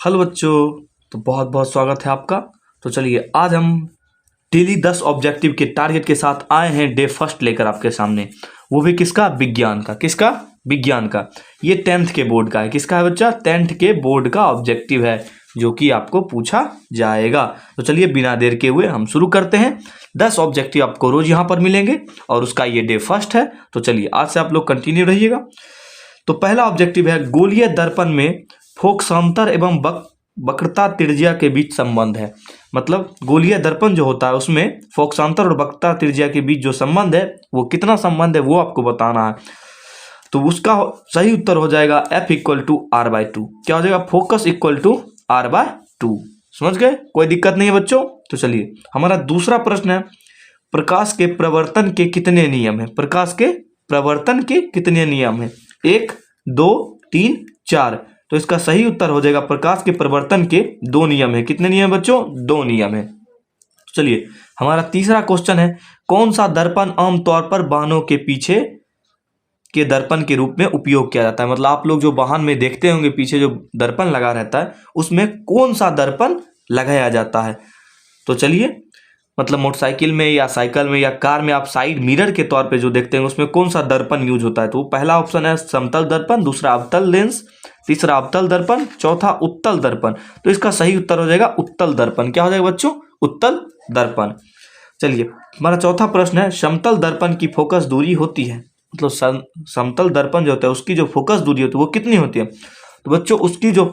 Hello बच्चों, तो बहुत बहुत स्वागत है आपका। तो चलिए आज हम डेली 10 ऑब्जेक्टिव के टारगेट के साथ आए हैं डे फर्स्ट लेकर आपके सामने। वो भी किसका? विज्ञान का। किसका? विज्ञान का। ये 10th के बोर्ड का है। किसका है बच्चा? 10th के बोर्ड का ऑब्जेक्टिव है जो कि आपको पूछा जाएगा। तो चलिए बिना देर के हुए हम शुरू करते हैं। 10 ऑब्जेक्टिव आपको रोज यहाँ पर मिलेंगे और उसका ये डे फर्स्ट है। तो चलिए आज से आप लोग कंटिन्यू रहिएगा। तो पहला ऑब्जेक्टिव है गोलीय दर्पण में फोकसांतर एवं वक्रता त्रिज्या के बीच संबंध है। मतलब गोलीय दर्पण जो होता है उसमें फोकसांतर और वक्रता त्रिज्या के बीच जो संबंध है वो कितना संबंध है वो आपको बताना है। तो उसका सही उत्तर हो जाएगा F = R/2। क्या हो जाएगा? Focus = R/2। समझ गए? कोई दिक्कत नहीं है बच्चों। तो चलिए हमारा दूसरा प्रश्न है, प्रकाश के प्रवर्तन के कितने नियम है? प्रकाश के प्रवर्तन के कितने नियम है? 1, 2, 3, 4। तो इसका सही उत्तर हो जाएगा प्रकाश के प्रवर्तन के 2 नियम है। कितने नियम बच्चों? 2 नियम है। चलिए हमारा तीसरा क्वेश्चन है, कौन सा दर्पण आमतौर पर वाहनों के पीछे के दर्पण के रूप में उपयोग किया जाता है? मतलब आप लोग जो वाहन में देखते होंगे पीछे जो दर्पण लगा रहता है उसमें कौन सा दर्पण लगाया जाता है? तो चलिए मतलब मोटरसाइकिल में या साइकिल में या कार में आप साइड मिरर के तौर पे जो देखते हैं उसमें कौन सा दर्पण यूज होता है? तो पहला ऑप्शन है समतल दर्पण, दूसरा अवतल लेंस, तीसरा अवतल दर्पण, चौथा उत्तल दर्पण। तो इसका सही उत्तर हो जाएगा उत्तल दर्पण। क्या हो जाएगा बच्चों? उत्तल दर्पण। चलिए हमारा चौथा प्रश्न है, समतल दर्पण की फोकस दूरी होती है, मतलब समतल दर्पण जो होता है उसकी जो फोकस दूरी होती है वो कितनी होती है? तो बच्चों उसकी जो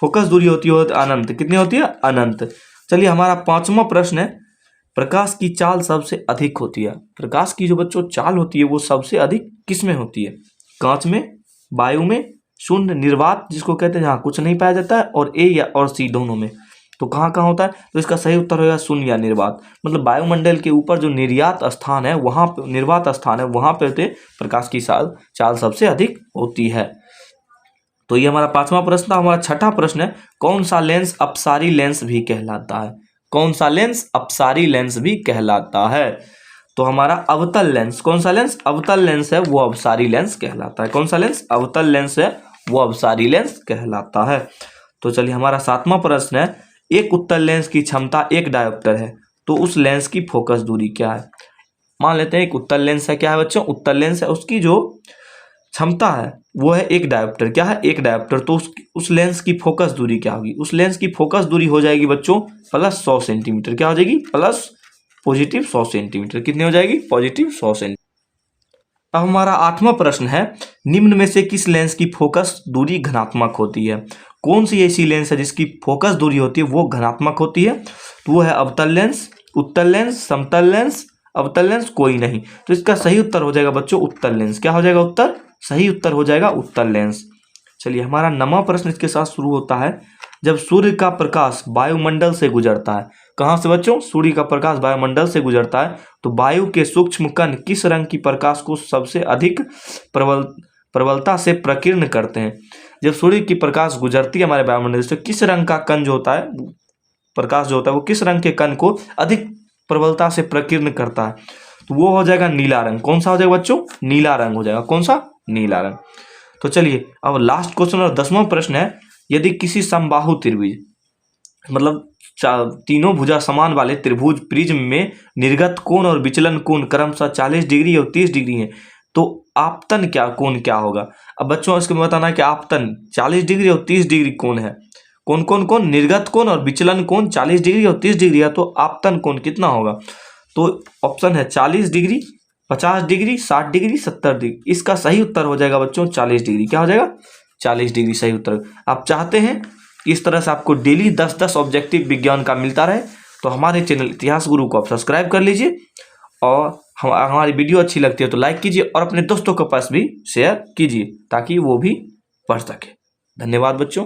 फोकस दूरी होती है अनंत। कितनी होती है? अनंत। चलिए हमारा पांचवा प्रश्न है, प्रकाश की चाल सबसे अधिक होती है। प्रकाश की जो बच्चों चाल होती है वो सबसे अधिक किस में होती है? कांच में, वायु में, शून्य निर्वात जिसको कहते हैं जहाँ कुछ नहीं पाया जाता है, और ए या और सी दोनों में। तो कहाँ कहाँ होता है? तो इसका सही उत्तर होगा शून्य या निर्वात। मतलब वायुमंडल के ऊपर जो निर्यात स्थान है वहाँ पे, निर्वात स्थान है वहाँ पे प्रकाश की चाल सबसे अधिक होती है। तो ये हमारा पांचवा प्रश्न था। हमारा छठा प्रश्न है, कौन सा लेंस अपसारी लेंस भी कहलाता है? कौन सा लेंस अपसारी लेंस भी कहलाता है? तो हमारा अवतल लेंस। कौन सा लेंस? अवतल लेंस है वो अपसारी लेंस कहलाता है। कौन सा लेंस? अवतल लेंस है वो अपसारी लेंस कहलाता है। तो चलिए हमारा सातवां प्रश्न है, एक उत्तल लेंस की क्षमता 1 डायोप्टर है, तो उस लेंस की फोकस दूरी क्या है? मान लेते हैं एक उत्तल लेंस है। क्या है बच्चों? उत्तल लेंस है। उसकी जो क्षमता है वो है 1 डायोप्टर। क्या है? 1 डायोप्टर। तो उस लेंस की फोकस दूरी क्या होगी? उस लेंस की फोकस दूरी हो जाएगी बच्चों +100 सेंटीमीटर। क्या हो जाएगी? +100 सेंटीमीटर। कितनी हो जाएगी? +100 सेंटीमीटर। अब हमारा आठवां प्रश्न है, निम्न में से किस लेंस की फोकस दूरी धनात्मक होती है? कौन सी ऐसी लेंस है जिसकी फोकस दूरी होती है वो धनात्मक होती है? तो वो है अवतल लेंस, उत्तल लेंस, समतल लेंस, अवतल लेंस, कोई नहीं। तो इसका सही उत्तर हो जाएगा बच्चों उत्तल लेंस। क्या हो जाएगा उत्तर? सही उत्तर हो जाएगा उत्तल लेंस। चलिए हमारा 9वां प्रश्न इसके साथ शुरू होता है, जब सूर्य का प्रकाश वायुमंडल से गुजरता है। कहाँ से बच्चों? सूर्य का प्रकाश वायुमंडल से गुजरता है तो वायु के सूक्ष्म कण किस रंग की प्रकाश को सबसे अधिक प्रबलता से प्रकीर्ण करते हैं? जब सूर्य की प्रकाश गुजरती है हमारे वायुमंडल से, किस रंग का कण जो होता है, प्रकाश जो होता है वो किस रंग के कण को अधिक प्रबलता से प्रकीर्ण करता है? तो वो हो जाएगा नीला रंग। कौन सा हो जाएगा बच्चों? नीला रंग हो जाएगा। कौन सा? नीला रंग। तो चलिए अब लास्ट क्वेश्चन और 10वां प्रश्न है, यदि किसी समबाहु त्रिभुज, मतलब तीनों भुजा समान वाले त्रिभुज प्रिज्म में निर्गत कोण और विचलन कोण क्रमशः 40 डिग्री और 30 डिग्री है, तो आपतन क्या कोण क्या होगा? अब बच्चों इसको बताना है कि आपतन 40 डिग्री और 30 डिग्री कोण है। कौन कौन कौन? निर्गत कोण और विचलन कोण 40 डिग्री और 30 डिग्री है, तो आपतन कोण कितना होगा? तो ऑप्शन है 40 डिग्री, 50 डिग्री, 60 डिग्री, 70 डिग्री। इसका सही उत्तर हो जाएगा बच्चों 40 डिग्री। क्या हो जाएगा? 40 डिग्री सही उत्तर। आप चाहते हैं इस तरह से आपको डेली 10-10 ऑब्जेक्टिव विज्ञान का मिलता रहे तो हमारे चैनल इतिहास गुरु को आप सब्सक्राइब कर लीजिए, और हमारी वीडियो अच्छी लगती है तो लाइक कीजिए और अपने दोस्तों के पास भी शेयर कीजिए ताकि वो भी पढ़ सके। धन्यवाद बच्चों।